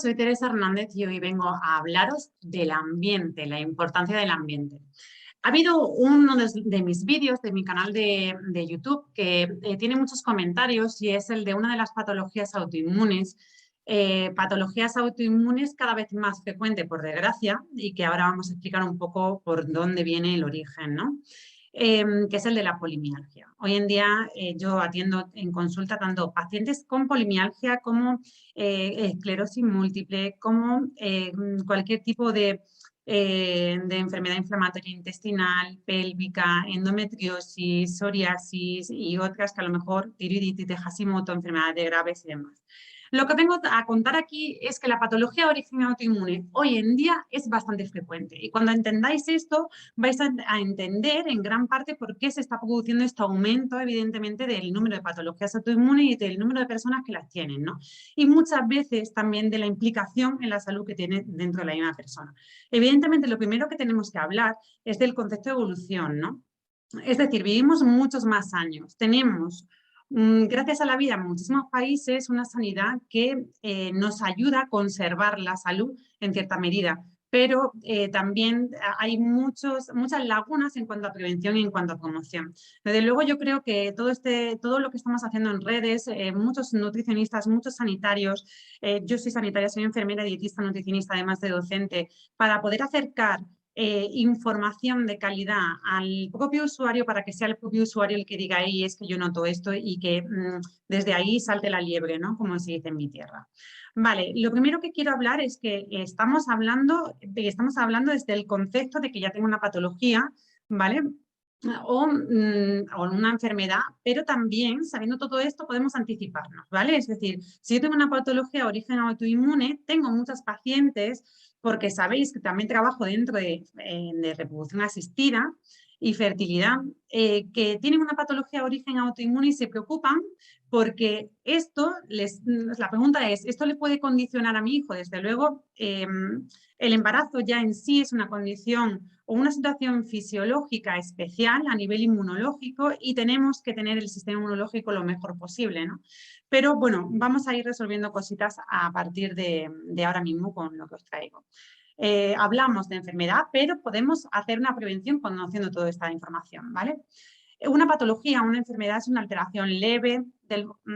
soy Teresa Hernández y hoy vengo a hablaros del ambiente, la importancia del ambiente. Ha habido uno de mis vídeos de mi canal de YouTube que tiene muchos comentarios y es el de una de las patologías autoinmunes. Patologías autoinmunes cada vez más frecuente, por desgracia, y que ahora vamos a explicar un poco por dónde viene el origen, ¿no? Que es el de la polimialgia. Hoy en día yo atiendo en consulta tanto pacientes con polimialgia como esclerosis múltiple, como cualquier tipo de enfermedad inflamatoria intestinal, pélvica, endometriosis, psoriasis y otras que a lo mejor tiroiditis de Hashimoto, enfermedades graves y demás. Lo que vengo a contar aquí es que la patología de origen autoinmune hoy en día es bastante frecuente y cuando entendáis esto vais a entender en gran parte por qué se está produciendo este aumento evidentemente del número de patologías autoinmunes y del número de personas que las tienen, ¿no? Y muchas veces también de la implicación en la salud que tiene dentro de la misma persona. Evidentemente lo primero que tenemos que hablar es del concepto de evolución, ¿no? Es decir, vivimos muchos más años, tenemos gracias a la vida en muchísimos países, una sanidad que nos ayuda a conservar la salud en cierta medida, pero también hay muchas lagunas en cuanto a prevención y en cuanto a promoción. Desde luego yo creo que todo lo que estamos haciendo en redes, muchos nutricionistas, muchos sanitarios, yo soy sanitaria, soy enfermera, dietista, nutricionista, además de docente, para poder acercar información de calidad al propio usuario para que sea el propio usuario el que diga, ahí es que yo noto esto y que desde ahí salte la liebre, ¿no? Como se dice en mi tierra. Vale, lo primero que quiero hablar es que estamos hablando desde el concepto de que ya tengo una patología, ¿vale? O una enfermedad, pero también, sabiendo todo esto, podemos anticiparnos, ¿vale? Es decir, si yo tengo una patología de origen autoinmune, tengo muchas pacientes, porque sabéis que también trabajo dentro de reproducción asistida y fertilidad, que tienen una patología de origen autoinmune y se preocupan porque la pregunta es, ¿esto le puede condicionar a mi hijo? Desde luego, el embarazo ya en sí es una condición o una situación fisiológica especial a nivel inmunológico y tenemos que tener el sistema inmunológico lo mejor posible, ¿no? Pero bueno, vamos a ir resolviendo cositas a partir de ahora mismo con lo que os traigo. Hablamos de enfermedad, pero podemos hacer una prevención conociendo toda esta información, ¿vale? Una patología, una enfermedad es una alteración leve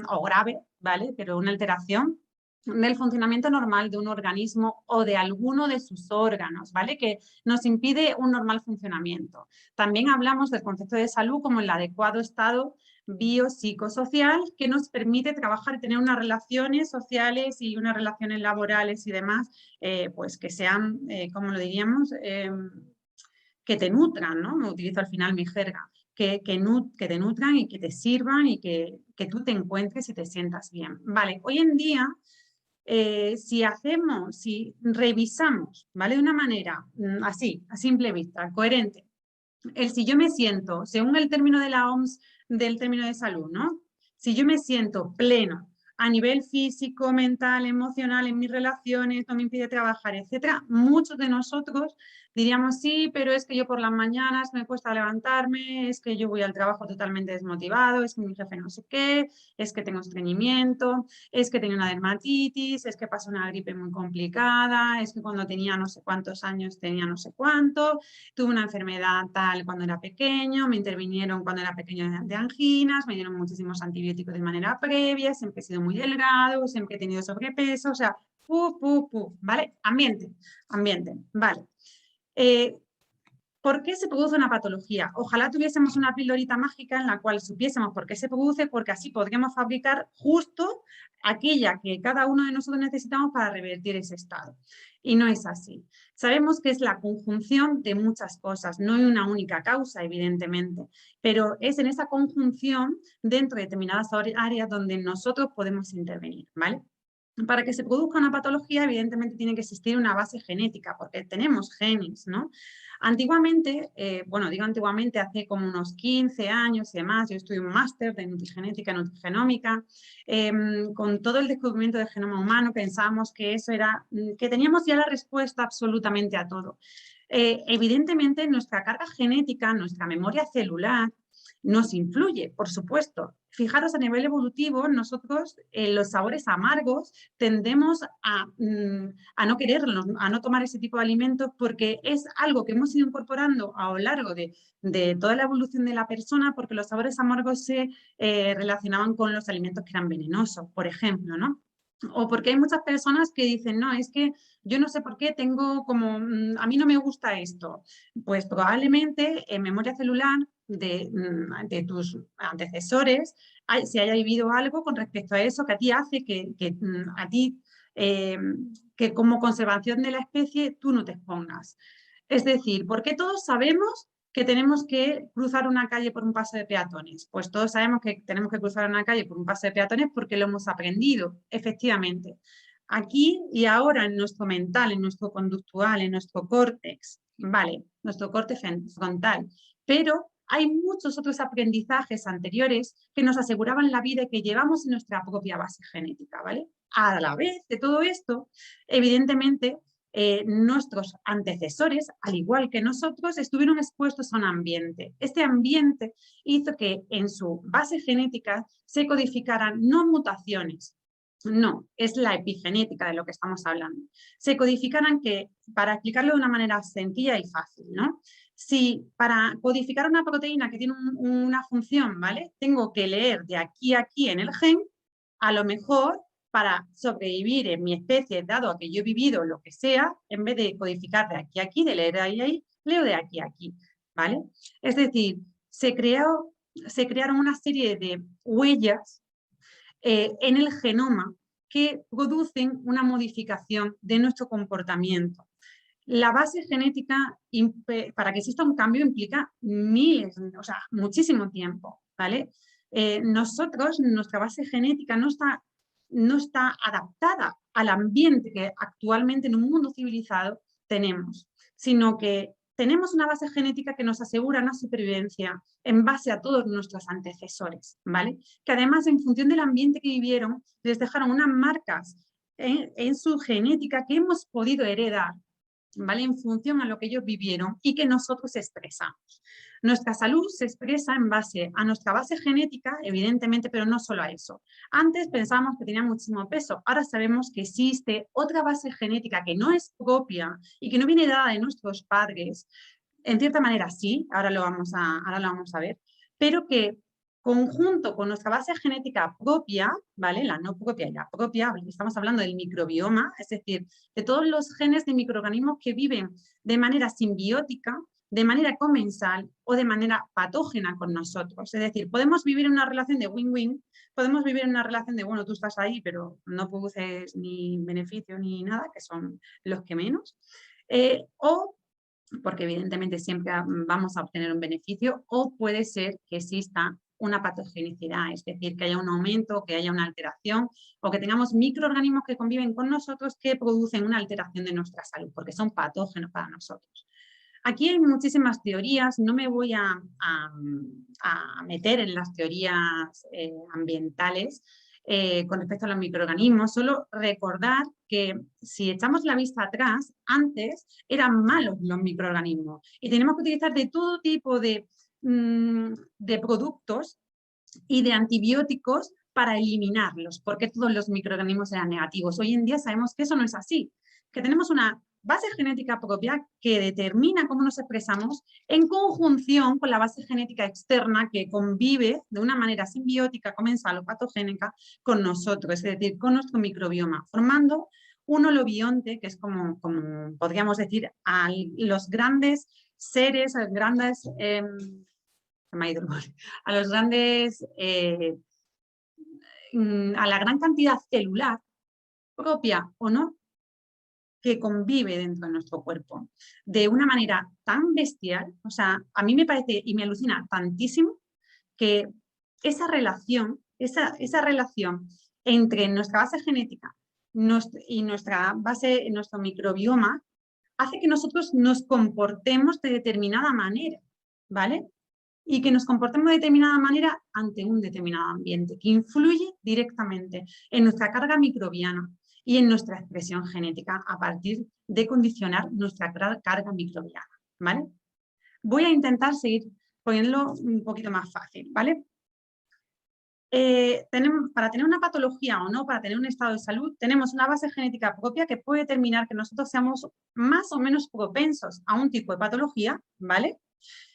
o grave, ¿vale? Pero una alteración del funcionamiento normal de un organismo o de alguno de sus órganos, ¿vale? Que nos impide un normal funcionamiento. También hablamos del concepto de salud como el adecuado estado biopsicosocial que nos permite trabajar y tener unas relaciones sociales y unas relaciones laborales y demás, pues que sean, ¿cómo lo diríamos? Que te nutran, ¿no? Me utilizo al final mi jerga. Que te nutran y que te sirvan y que tú te encuentres y te sientas bien. Vale, hoy en día, si revisamos, ¿vale? De una manera así, a simple vista, coherente, si yo me siento, según el término de la OMS, del término de salud, ¿no? Si yo me siento pleno a nivel físico, mental, emocional, en mis relaciones, no me impide trabajar, etcétera, muchos de nosotros diríamos sí, pero es que yo por las mañanas me cuesta levantarme, es que yo voy al trabajo totalmente desmotivado, es que mi jefe no sé qué, es que tengo estreñimiento, es que tengo una dermatitis, es que pasó una gripe muy complicada, es que cuando tenía no sé cuántos años tenía no sé cuánto, tuve una enfermedad tal cuando era pequeño, me intervinieron cuando era pequeño de anginas, me dieron muchísimos antibióticos de manera previa, siempre he sido muy delgado, siempre he tenido sobrepeso, o sea, ¿vale? Ambiente, vale. ¿Por qué se produce una patología? Ojalá tuviésemos una pildorita mágica en la cual supiésemos por qué se produce, porque así podríamos fabricar justo aquella que cada uno de nosotros necesitamos para revertir ese estado. Y no es así. Sabemos que es la conjunción de muchas cosas, no hay una única causa, evidentemente, pero es en esa conjunción dentro de determinadas áreas donde nosotros podemos intervenir, ¿vale? Para que se produzca una patología, evidentemente tiene que existir una base genética, porque tenemos genes, ¿no? Antiguamente, bueno, digo antiguamente, hace como unos 15 años y demás, yo estudié un máster de nutrigenética y nutrigenómica, con todo el descubrimiento del genoma humano pensábamos que eso era, que teníamos ya la respuesta absolutamente a todo. Evidentemente, nuestra carga genética, nuestra memoria celular, nos influye, por supuesto. fijaros, a nivel evolutivo, nosotros los sabores amargos tendemos a no quererlos, a no tomar ese tipo de alimentos porque es algo que hemos ido incorporando a lo largo de toda la evolución de la persona, porque los sabores amargos se relacionaban con los alimentos que eran venenosos, por ejemplo, ¿no? O porque hay muchas personas que dicen, no, es que yo no sé por qué tengo como, a mí no me gusta esto. Pues probablemente en memoria celular de tus antecesores se haya vivido algo con respecto a eso que a ti hace que a ti, que como conservación de la especie tú no te expongas. Es decir, ¿por qué todos sabemos que tenemos que cruzar una calle por un paso de peatones? Pues todos sabemos que tenemos que cruzar una calle por un paso de peatones porque lo hemos aprendido, efectivamente. Aquí y ahora en nuestro mental, en nuestro conductual, en nuestro córtex, ¿vale? Nuestro córtex frontal. Pero hay muchos otros aprendizajes anteriores que nos aseguraban la vida y que llevamos en nuestra propia base genética, ¿vale? A la vez de todo esto, evidentemente, nuestros antecesores, al igual que nosotros, estuvieron expuestos a un ambiente. Este ambiente hizo que en su base genética se codificaran no mutaciones, no, es la epigenética de lo que estamos hablando. Se codificaran que, para explicarlo de una manera sencilla y fácil, ¿no? Si para codificar una proteína que tiene una función, ¿vale? Tengo que leer de aquí a aquí en el gen, a lo mejor para sobrevivir en mi especie, dado a que yo he vivido lo que sea, en vez de codificar de aquí a aquí, de leer de ahí a ahí, leo de aquí a aquí, ¿vale? Es decir, se crearon una serie de huellas en el genoma que producen una modificación de nuestro comportamiento. La base genética, para que exista un cambio, implica miles, o sea, muchísimo tiempo, ¿vale? Nosotros, nuestra base genética no está adaptada al ambiente que actualmente en un mundo civilizado tenemos, sino que tenemos una base genética que nos asegura una supervivencia en base a todos nuestros antecesores, ¿vale? Que además, en función del ambiente que vivieron, les dejaron unas marcas en su genética que hemos podido heredar, ¿vale? En función a lo que ellos vivieron y que nosotros expresamos. Nuestra salud se expresa en base a nuestra base genética, evidentemente, pero no solo a eso. Antes pensábamos que tenía muchísimo peso, ahora sabemos que existe otra base genética que no es propia y que no viene dada de nuestros padres. En cierta manera sí, ahora lo vamos a ver, pero que conjunto con nuestra base genética propia, ¿vale? La no propia y la propia, estamos hablando del microbioma, es decir, de todos los genes de microorganismos que viven de manera simbiótica, de manera comensal o de manera patógena con nosotros. Es decir, podemos vivir en una relación de win-win, podemos vivir en una relación de, bueno, tú estás ahí, pero no produces ni beneficio ni nada, que son los que menos, o porque evidentemente siempre vamos a obtener un beneficio, o puede ser que exista una patogenicidad, es decir, que haya un aumento, que haya una alteración, o que tengamos microorganismos que conviven con nosotros que producen una alteración de nuestra salud, porque son patógenos para nosotros. Aquí hay muchísimas teorías, no me voy a meter en las teorías ambientales con respecto a los microorganismos, solo recordar que si echamos la vista atrás, antes eran malos los microorganismos y tenemos que utilizar de todo tipo de productos y de antibióticos para eliminarlos, porque todos los microorganismos eran negativos. Hoy en día sabemos que eso no es así, que tenemos una base genética propia que determina cómo nos expresamos en conjunción con la base genética externa que convive de una manera simbiótica, comensal o patogénica con nosotros, es decir, con nuestro microbioma, formando un holobionte, que es como podríamos decir, a los grandes seres, a los grandes... a los grandes, a la gran cantidad celular, propia o no, que convive dentro de nuestro cuerpo de una manera tan bestial. O sea, a mí me parece y me alucina tantísimo que esa relación entre nuestra base genética y nuestra base, nuestro microbioma, hace que nosotros nos comportemos de determinada manera, ¿vale? Y que nos comportemos de determinada manera ante un determinado ambiente, que influye directamente en nuestra carga microbiana y en nuestra expresión genética a partir de condicionar nuestra carga microbiana, ¿vale? Voy a intentar seguir poniéndolo un poquito más fácil, ¿vale? para tener una patología o no, para tener un estado de salud, tenemos una base genética propia que puede determinar que nosotros seamos más o menos propensos a un tipo de patología, ¿vale?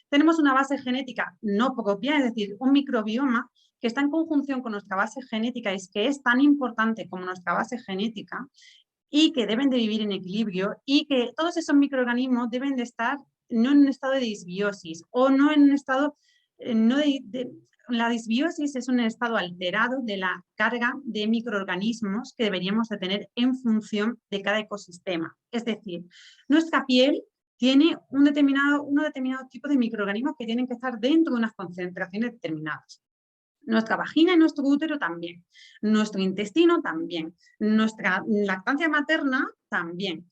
Tenemos una base genética no propia, es decir, un microbioma que está en conjunción con nuestra base genética y que es tan importante como nuestra base genética y que deben de vivir en equilibrio y que todos esos microorganismos deben de estar no en un estado de disbiosis o no en un estado, la disbiosis es un estado alterado de la carga de microorganismos que deberíamos de tener en función de cada ecosistema. Es decir, nuestra piel tiene un determinado tipo de microorganismos que tienen que estar dentro de unas concentraciones determinadas. Nuestra vagina y nuestro útero también, nuestro intestino también, nuestra lactancia materna también,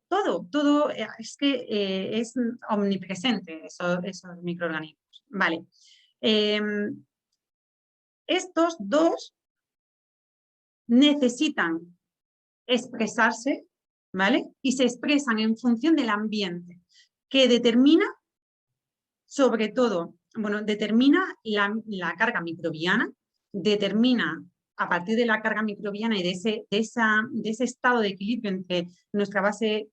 todo es que es omnipresente esos microorganismos. Vale. Estos dos necesitan expresarse, ¿vale? Y se expresan en función del ambiente, que determina sobre todo, bueno, determina la carga microbiana, determina a partir de la carga microbiana y de ese estado de equilibrio entre nuestra base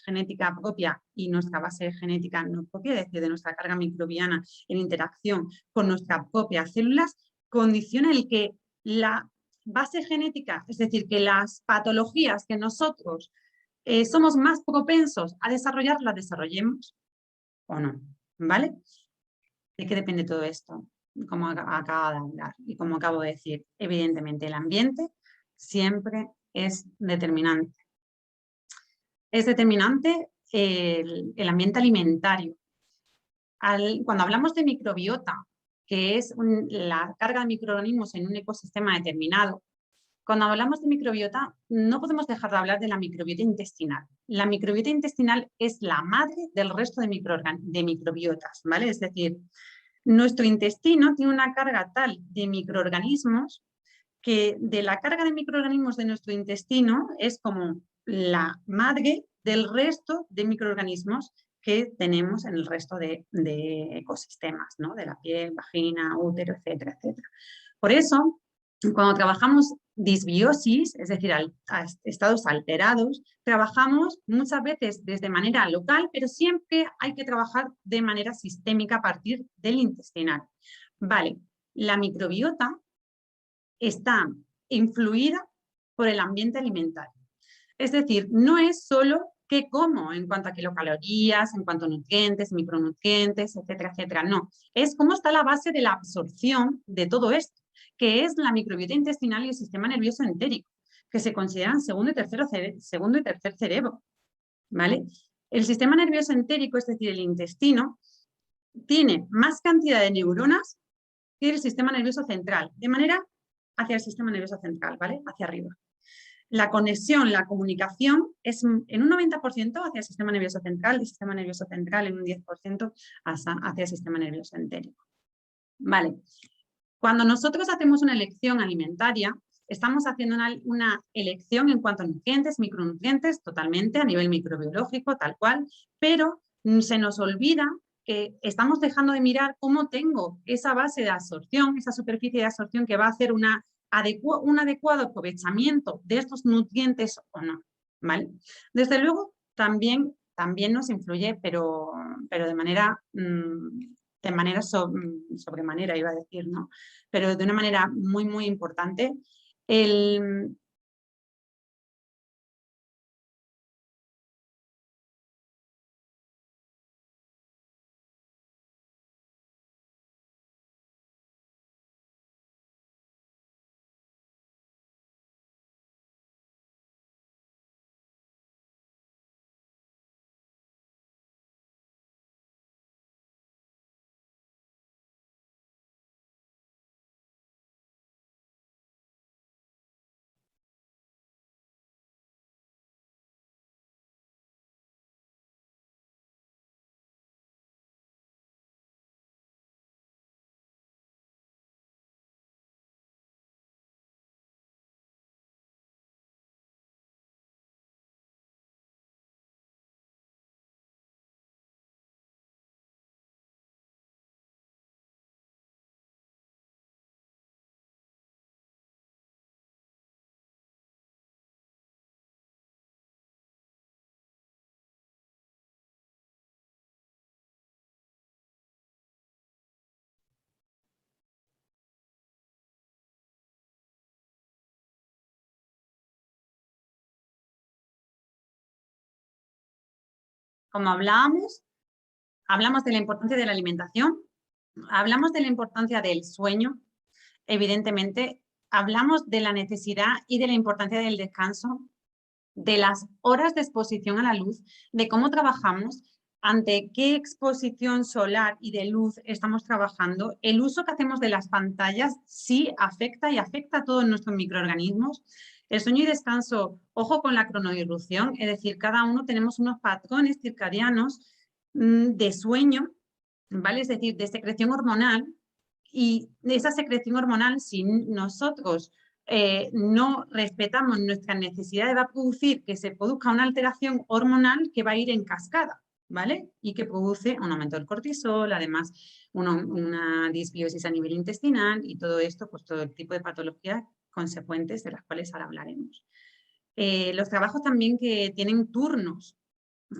genética propia y nuestra base genética no propia, es decir, de nuestra carga microbiana en interacción con nuestras propias células, condiciona el que la base genética, es decir, que las patologías que nosotros somos más propensos a desarrollar, las desarrollemos o no, ¿vale? ¿De qué depende todo esto? Como acabo de hablar y como acabo de decir, evidentemente el ambiente siempre es determinante. Es determinante el ambiente alimentario. Cuando hablamos de microbiota, que es la carga de microorganismos en un ecosistema determinado, cuando hablamos de microbiota, no podemos dejar de hablar de la microbiota intestinal. La microbiota intestinal es la madre del resto de microbiotas, ¿vale? Es decir, nuestro intestino tiene una carga tal de microorganismos que de la carga de microorganismos de nuestro intestino es como la madre del resto de microorganismos que tenemos en el resto de ecosistemas, ¿no? De la piel, vagina, útero, etcétera, etcétera. Por eso, cuando trabajamos disbiosis, es decir, estados alterados, trabajamos muchas veces desde manera local, pero siempre hay que trabajar de manera sistémica a partir del intestinal. Vale, la microbiota está influida por el ambiente alimentario. Es decir, no es solo qué como en cuanto a kilocalorías, en cuanto a nutrientes, micronutrientes, etcétera, etcétera. No, es cómo está la base de la absorción de todo esto, que es la microbiota intestinal y el sistema nervioso entérico, que se consideran segundo y tercer cerebro, ¿vale? El sistema nervioso entérico, es decir, el intestino, tiene más cantidad de neuronas que el sistema nervioso central, de manera hacia el sistema nervioso central, ¿vale? Hacia arriba. La conexión, la comunicación es en un 90% hacia el sistema nervioso central, el sistema nervioso central en un 10% hacia el sistema nervioso entérico. Vale. Cuando nosotros hacemos una elección alimentaria, estamos haciendo una elección en cuanto a nutrientes, micronutrientes, totalmente a nivel microbiológico, tal cual, pero se nos olvida que estamos dejando de mirar cómo tengo esa base de absorción, esa superficie de absorción que va a hacer un adecuado aprovechamiento de estos nutrientes o no, ¿vale? Desde luego, también nos influye, pero de manera sobremanera, iba a decir, ¿no? Pero de una manera muy, muy importante, el, Como hablamos de la importancia de la alimentación, hablamos de la importancia del sueño, evidentemente, hablamos de la necesidad y de la importancia del descanso, de las horas de exposición a la luz, de cómo trabajamos, ante qué exposición solar y de luz estamos trabajando. El uso que hacemos de las pantallas sí afecta y afecta a todos nuestros microorganismos. El sueño y descanso, ojo con la cronoirrupción, es decir, cada uno tenemos unos patrones circadianos de sueño, ¿vale? Es decir, de secreción hormonal, y de esa secreción hormonal, si nosotros no respetamos nuestras necesidades, va a producir que se produzca una alteración hormonal que va a ir en cascada, ¿vale? Y que produce un aumento del cortisol, además una disbiosis a nivel intestinal y todo esto, pues todo el tipo de patologías consecuentes de las cuales ahora hablaremos. Los trabajos también que tienen turnos,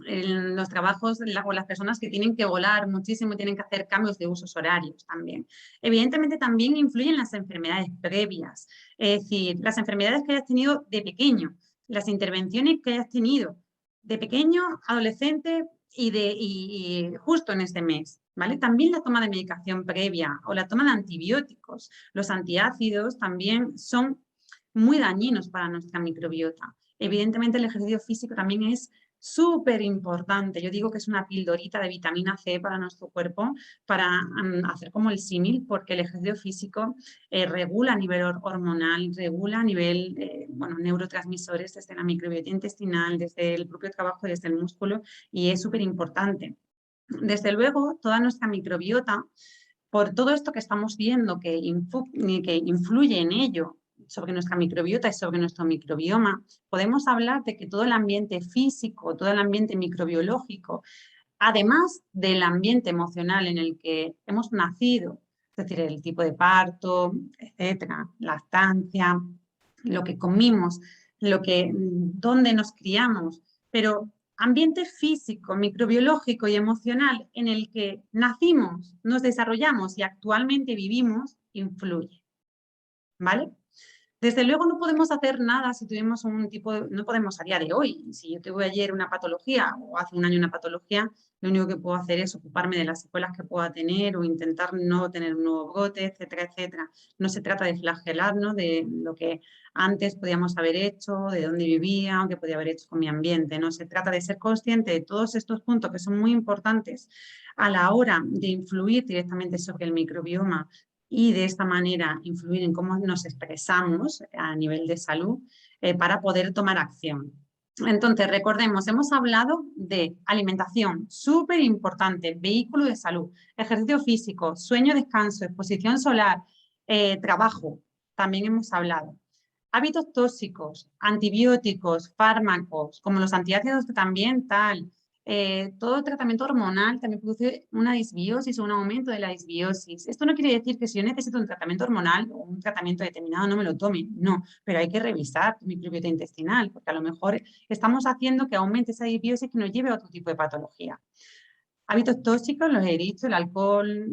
en los trabajos o las personas que tienen que volar muchísimo, tienen que hacer cambios de usos horarios también. Evidentemente también influyen las enfermedades previas, es decir, las enfermedades que hayas tenido de pequeño, las intervenciones que hayas tenido de pequeño, adolescente y justo en este mes, ¿vale? También la toma de medicación previa o la toma de antibióticos. Los antiácidos también son muy dañinos para nuestra microbiota. Evidentemente el ejercicio físico también es súper importante. Yo digo que es una pildorita de vitamina C para nuestro cuerpo, para hacer como el símil, porque el ejercicio físico regula a nivel hormonal, regula a nivel, bueno, neurotransmisores desde la microbiota intestinal, desde el propio trabajo, desde el músculo, y es súper importante. Desde luego, toda nuestra microbiota, por todo esto que estamos viendo que influye en ello, sobre nuestra microbiota y sobre nuestro microbioma, podemos hablar de que todo el ambiente físico, todo el ambiente microbiológico, además del ambiente emocional en el que hemos nacido, es decir, el tipo de parto, etcétera, lactancia, lo que comimos, dónde nos criamos, pero ambiente físico, microbiológico y emocional en el que nacimos, nos desarrollamos y actualmente vivimos, influye, ¿vale? Desde luego no podemos hacer nada si tuvimos no podemos a día de hoy. Si yo tuve ayer una patología o hace un año una patología, lo único que puedo hacer es ocuparme de las secuelas que pueda tener o intentar no tener un nuevo brote, etcétera, etcétera. No se trata de flagelarnos de lo que antes podíamos haber hecho, de dónde vivía o qué podía haber hecho con mi ambiente. No se trata de ser consciente de todos estos puntos que son muy importantes a la hora de influir directamente sobre el microbioma y de esta manera influir en cómo nos expresamos a nivel de salud para poder tomar acción. Entonces, recordemos, hemos hablado de alimentación, súper importante, vehículo de salud, ejercicio físico, sueño, descanso, exposición solar, trabajo, también hemos hablado. Hábitos tóxicos, antibióticos, fármacos, como los antiácidos también, todo tratamiento hormonal también produce una disbiosis o un aumento de la disbiosis. Esto no quiere decir que si yo necesito un tratamiento hormonal o un tratamiento determinado no me lo tome, no, pero hay que revisar tu microbiota intestinal, porque a lo mejor estamos haciendo que aumente esa disbiosis que nos lleve a otro tipo de patología. Hábitos tóxicos, los he dicho, el alcohol,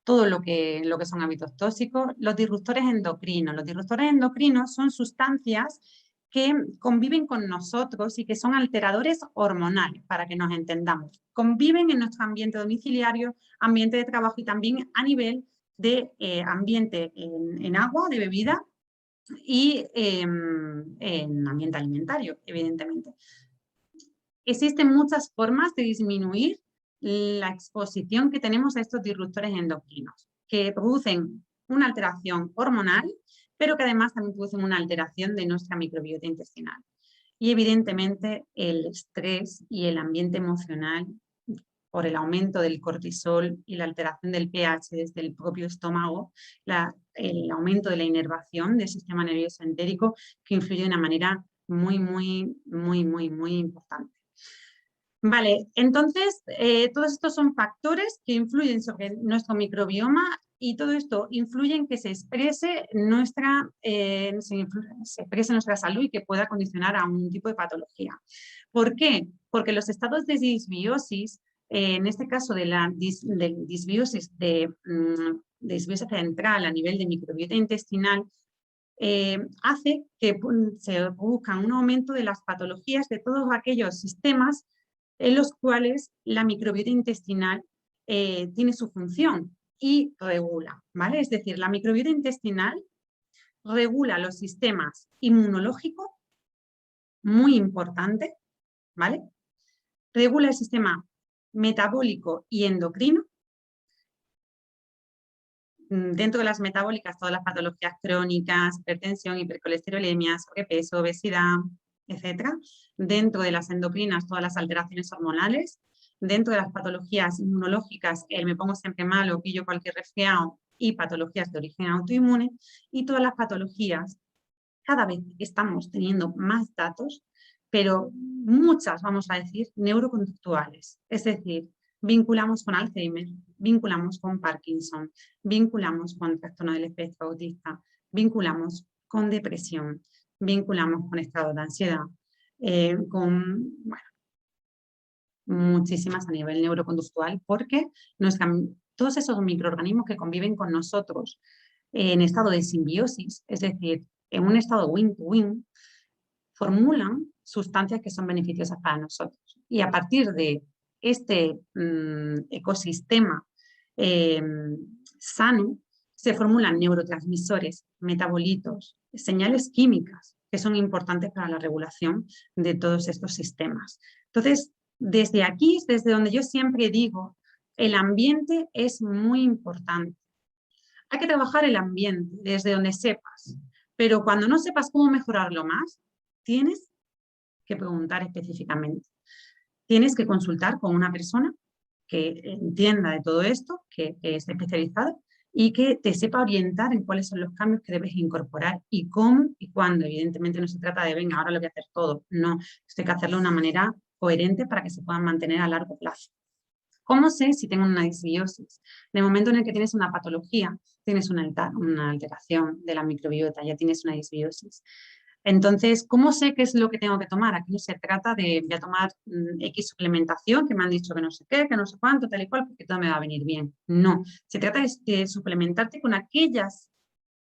todo lo que son hábitos tóxicos. Los disruptores endocrinos. Los disruptores endocrinos son sustancias que conviven con nosotros y que son alteradores hormonales, para que nos entendamos. Conviven en nuestro ambiente domiciliario, ambiente de trabajo y también a nivel de ambiente en agua, de bebida y en ambiente alimentario, evidentemente. Existen muchas formas de disminuir la exposición que tenemos a estos disruptores endocrinos, que producen una alteración hormonal, pero que además también producen una alteración de nuestra microbiota intestinal. Y evidentemente el estrés y el ambiente emocional por el aumento del cortisol y la alteración del pH desde el propio estómago, el aumento de la inervación del sistema nervioso entérico, que influye de una manera muy importante. Vale, entonces todos estos son factores que influyen sobre nuestro microbioma y todo esto influye en que se exprese nuestra salud y que pueda condicionar a un tipo de patología. ¿Por qué? Porque los estados de disbiosis, en este caso de disbiosis disbiosis central a nivel de microbiota intestinal, hace que se produzca un aumento de las patologías de todos aquellos sistemas en los cuales la microbiota intestinal tiene su función y regula, ¿vale? Es decir, la microbiota intestinal regula los sistemas inmunológico, muy importante, ¿vale? Regula el sistema metabólico y endocrino. Dentro de las metabólicas, todas las patologías crónicas, hipertensión, hipercolesterolemia, sobrepeso, obesidad, etcétera. Dentro de las endocrinas, todas las alteraciones hormonales. Dentro de las patologías inmunológicas, el me pongo siempre malo, pillo cualquier resfriado y patologías de origen autoinmune. Y todas las patologías, cada vez estamos teniendo más datos, pero muchas, vamos a decir, neuroconductuales. Es decir, vinculamos con Alzheimer, vinculamos con Parkinson, vinculamos con trastorno del espectro autista, vinculamos con depresión, vinculamos con estado de ansiedad, con, bueno, muchísimas a nivel neuroconductual, porque todos esos microorganismos que conviven con nosotros en estado de simbiosis, es decir, en un estado win-to-win, formulan sustancias que son beneficiosas para nosotros. Y a partir de este ecosistema sano, se formulan neurotransmisores, metabolitos, señales químicas que son importantes para la regulación de todos estos sistemas. Entonces, desde aquí es desde donde yo siempre digo, el ambiente es muy importante. Hay que trabajar el ambiente desde donde sepas, pero cuando no sepas cómo mejorarlo más, tienes que preguntar específicamente. Tienes que consultar con una persona que entienda de todo esto, que esté especializada y que te sepa orientar en cuáles son los cambios que debes incorporar y cómo y cuándo. Evidentemente no se trata de, venga, ahora lo voy a hacer todo. No, esto hay que hacerlo de una manera coherente para que se puedan mantener a largo plazo. ¿Cómo sé si tengo una disbiosis? En el momento en el que tienes una patología, tienes una alteración de la microbiota, ya tienes una disbiosis. Entonces, ¿cómo sé qué es lo que tengo que tomar? Aquí no se trata de voy a tomar X suplementación, que me han dicho que no sé qué, que no sé cuánto, tal y cual, porque todo me va a venir bien. No, se trata de suplementarte con aquellas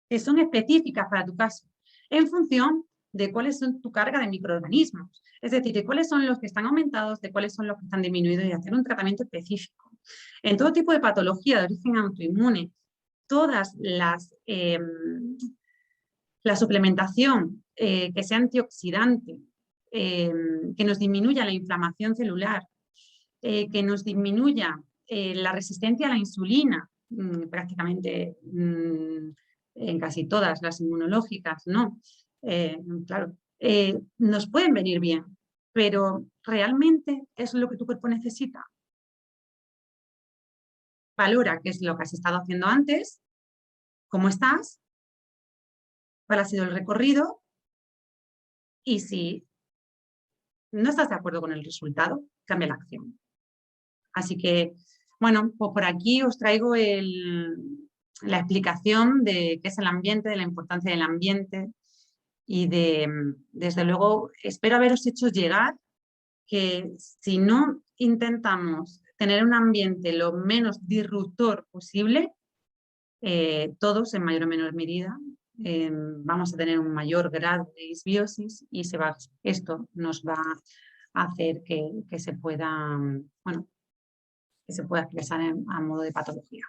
que son específicas para tu caso, en función de cuáles son tu carga de microorganismos. Es decir, de cuáles son los que están aumentados, de cuáles son los que están disminuidos y hacer un tratamiento específico. En todo tipo de patología de origen autoinmune, todas la suplementación que sea antioxidante, que nos disminuya la inflamación celular, que nos disminuya la resistencia a la insulina, prácticamente en casi todas las inmunológicas, ¿no? Claro, nos pueden venir bien, pero ¿realmente es lo que tu cuerpo necesita? Valora qué es lo que has estado haciendo antes, cómo estás, cuál ha sido el recorrido y si no estás de acuerdo con el resultado, cambia la acción. Así que, bueno, pues por aquí os traigo la explicación de qué es el ambiente, de la importancia del ambiente y desde luego, espero haberos hecho llegar que si no intentamos tener un ambiente lo menos disruptor posible, todos en mayor o menor medida vamos a tener un mayor grado de disbiosis y esto nos va a hacer que se pueda, bueno, que se pueda expresar a modo de patología.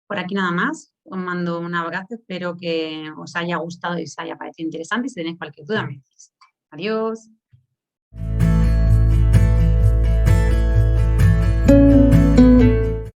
Por aquí nada más, os mando un abrazo, espero que os haya gustado y os haya parecido interesante y si tenéis cualquier duda me decís. Adiós.